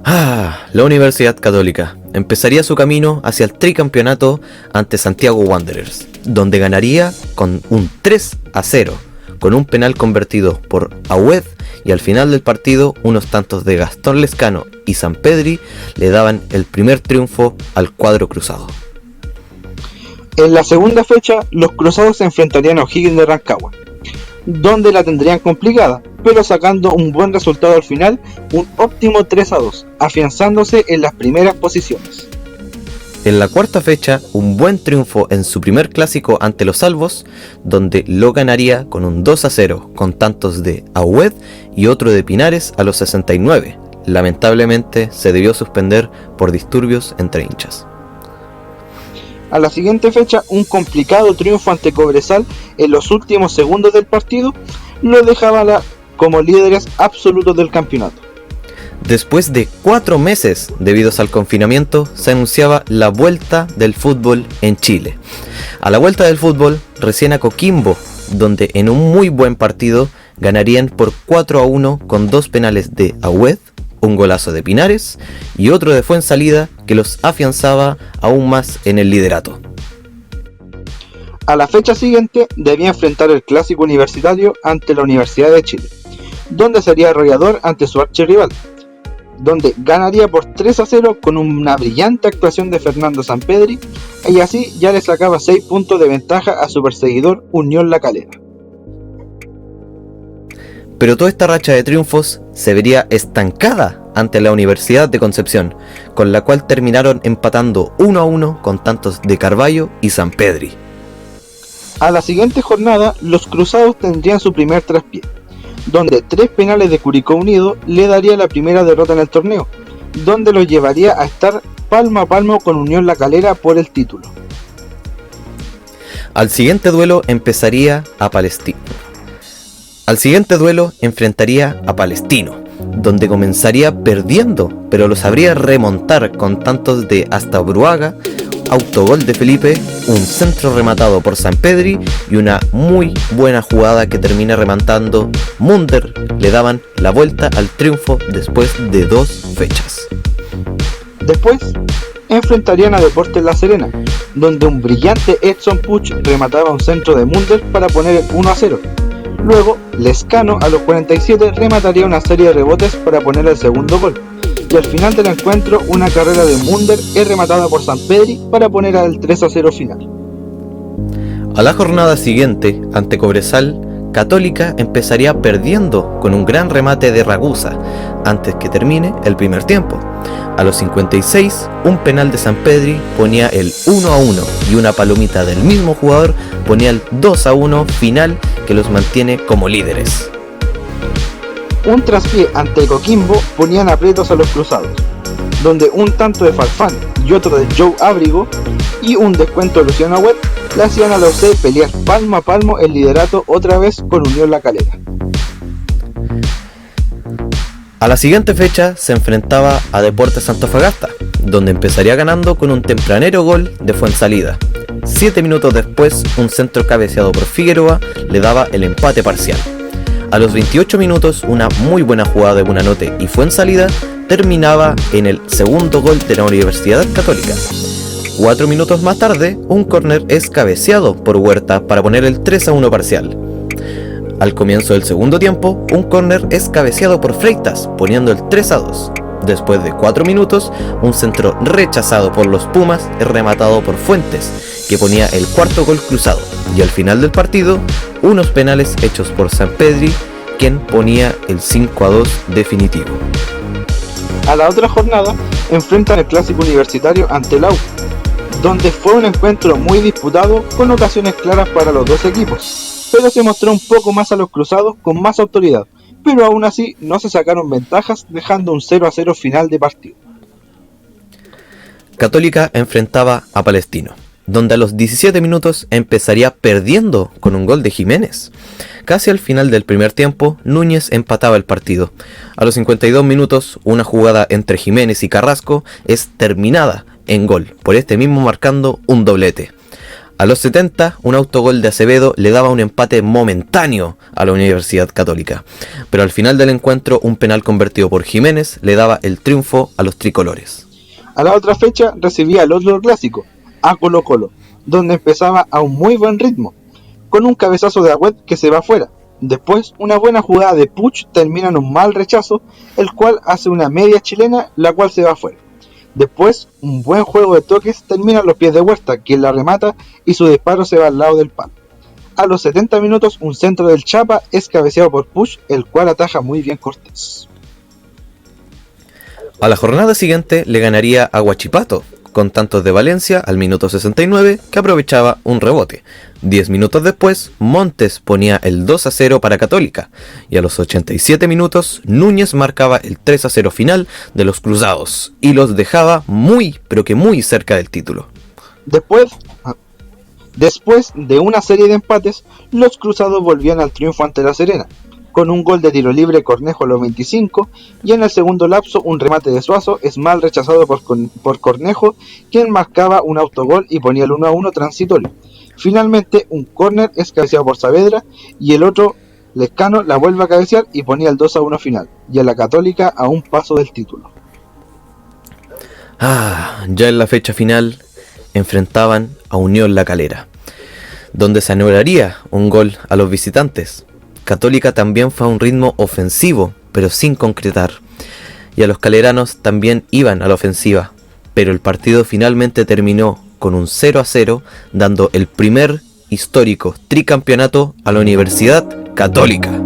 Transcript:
La Universidad Católica empezaría su camino hacia el tricampeonato ante Santiago Wanderers, donde ganaría con un 3-0, con un penal convertido por Agüed, y al final del partido unos tantos de Gastón Lescano y Sampedri le daban el primer triunfo al cuadro cruzado. En la segunda fecha, los cruzados se enfrentarían a O'Higgins de Rancagua, donde la tendrían complicada, pero sacando un buen resultado al final, un óptimo 3-2, afianzándose en las primeras posiciones. En la cuarta fecha, un buen triunfo en su primer clásico ante los Albos, donde lo ganaría con un 2-0, con tantos de Agüed y otro de Pinares a los 69. Lamentablemente se debió suspender por disturbios entre hinchas. A la siguiente fecha, un complicado triunfo ante Cobresal en los últimos segundos del partido lo dejaba como líderes absolutos del campeonato. Después de 4 meses debidos al confinamiento, se anunciaba la vuelta del fútbol en Chile. A la vuelta del fútbol, recién a Coquimbo, donde en un muy buen partido ganarían por 4-1 con 2 penales de Agüed, un golazo de Pinares y otro de Fuensalida que los afianzaba aún más en el liderato. A la fecha siguiente debía enfrentar el clásico universitario ante la Universidad de Chile, donde sería arrollador ante su archirrival, donde ganaría por 3-0 con una brillante actuación de Fernando Sampedri, y así ya le sacaba 6 puntos de ventaja a su perseguidor Unión La Calera. Pero toda esta racha de triunfos se vería estancada ante la Universidad de Concepción, con la cual terminaron empatando 1-1 con tantos de Carvalho y Sampedri. A la siguiente jornada, los cruzados tendrían su primer traspié, donde 3 penales de Curicó Unido le daría la primera derrota en el torneo, donde los llevaría a estar palmo a palmo con Unión La Calera por el título. Al siguiente duelo enfrentaría a Palestino, donde comenzaría perdiendo, pero lo sabría remontar con tantos de Hasta Bruaga, autogol de Felipe, un centro rematado por Sampedri y una muy buena jugada que termina rematando Munder. Le daban la vuelta al triunfo después de 2 fechas. Después enfrentarían a Deportes La Serena, donde un brillante Edson Puch remataba un centro de Munder para poner el 1-0. Luego, Lescano a los 47 remataría una serie de rebotes para poner el segundo gol. Y al final del encuentro, una carrera de Munder es rematada por Sampedri para poner el 3-0 final. A la jornada siguiente, ante Cobresal, Católica empezaría perdiendo con un gran remate de Ragusa antes que termine el primer tiempo. A los 56, un penal de Sampedri ponía el 1-1 y una palomita del mismo jugador ponía el 2-1 final que los mantiene como líderes. Un traspié ante Coquimbo ponían aprietos a los cruzados, donde un tanto de Farfán y otro de Joe Abrigo y un descuento de Luciano Agüed le hacían a los C pelear palmo a palmo el liderato otra vez con Unión La Calera. A la siguiente fecha se enfrentaba a Deportes Antofagasta, donde empezaría ganando con un tempranero gol de Fuensalida. 7 minutos después, un centro cabeceado por Figueroa le daba el empate parcial. A los 28 minutos, una muy buena jugada de Buenanote y Fuensalida terminaba en el segundo gol de la Universidad Católica. 4 minutos más tarde, un córner es cabeceado por Huerta para poner el 3-1 parcial. Al comienzo del segundo tiempo, un córner es cabeceado por Freitas, poniendo el 3-2. Después de 4 minutos, un centro rechazado por los Pumas es rematado por Fuentes, que ponía el cuarto gol cruzado. Y al final del partido, unos penales hechos por Sampedri, quien ponía el 5-2 definitivo. A la otra jornada, enfrentan el clásico universitario ante la U, donde fue un encuentro muy disputado con ocasiones claras para los dos equipos, pero se mostró un poco más a los cruzados con más autoridad, pero aún así no se sacaron ventajas, dejando un 0-0 final de partido. Católica enfrentaba a Palestino, donde a los 17 minutos empezaría perdiendo con un gol de Jiménez. Casi al final del primer tiempo, Núñez empataba el partido. A los 52 minutos, una jugada entre Jiménez y Carrasco es terminada en gol, por este mismo marcando un doblete. A los 70, un autogol de Acevedo le daba un empate momentáneo a la Universidad Católica, pero al final del encuentro un penal convertido por Jiménez le daba el triunfo a los tricolores. A la otra fecha recibía el otro clásico, a Colo Colo, donde empezaba a un muy buen ritmo, con un cabezazo de Agüed que se va afuera. Después, una buena jugada de Puch termina en un mal rechazo, el cual hace una media chilena, la cual se va afuera. Después, un buen juego de toques termina a los pies de Huerta, quien la remata y su disparo se va al lado del palo. A los 70 minutos, un centro del Chapa es cabeceado por Puch, el cual ataja muy bien Cortés. A la jornada siguiente le ganaría a Huachipato, con tantos de Valencia al minuto 69, que aprovechaba un rebote. 10 minutos después, Montes ponía el 2-0 para Católica, y a los 87 minutos, Núñez marcaba el 3-0 final de los Cruzados, y los dejaba muy, pero que muy cerca del título. Después de una serie de empates, los Cruzados volvían al triunfo ante La Serena, con un gol de tiro libre Cornejo a los 25, y en el segundo lapso un remate de Suazo es mal rechazado por Cornejo, quien marcaba un autogol y ponía el 1-1 transitorio. Finalmente un córner es cabeceado por Saavedra y el otro, Lescano, la vuelve a cabecear y ponía el 2-1 final, y a la Católica a un paso del título. Ya en la fecha final enfrentaban a Unión La Calera, donde se anularía un gol a los visitantes. Católica también fue a un ritmo ofensivo, pero sin concretar, y a los caleranos también iban a la ofensiva, pero el partido finalmente terminó con un 0-0, dando el primer histórico tricampeonato a la Universidad Católica.